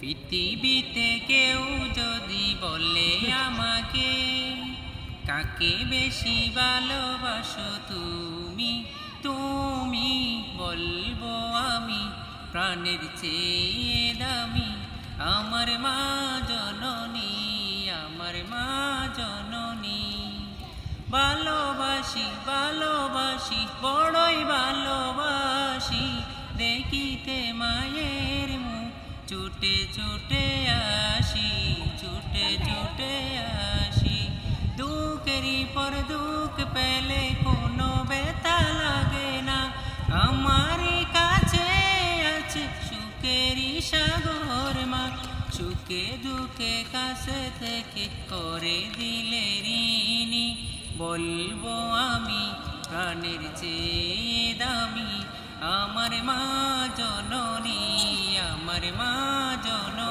পৃথিবীতে কেউ যদি বলে আমাকে কাকে বেশি ভালোবাসো তুমি, তুমি বলবো আমি প্রাণের চেয়ে দামি আমার মা জননী, আমার মা জননী। ভালোবাসি ভালোবাসি বড়ই ভালোবাসি, দেখিতে মায়ের মুখ ছুটে ছুটে আসি, ছুটে ছুটে আসি। দুঃখেরই পর দুঃখ পেলে কোনো ব্যথা লাগে না, আমার কাছে আছে সুখেরই সাগর মা। সুখে দুঃখে কাছে থেকে করে দিলে ঋণী, বলবো আমি প্রাণের চেয়ে দামি আমার মা জননী, আমার মা জননী।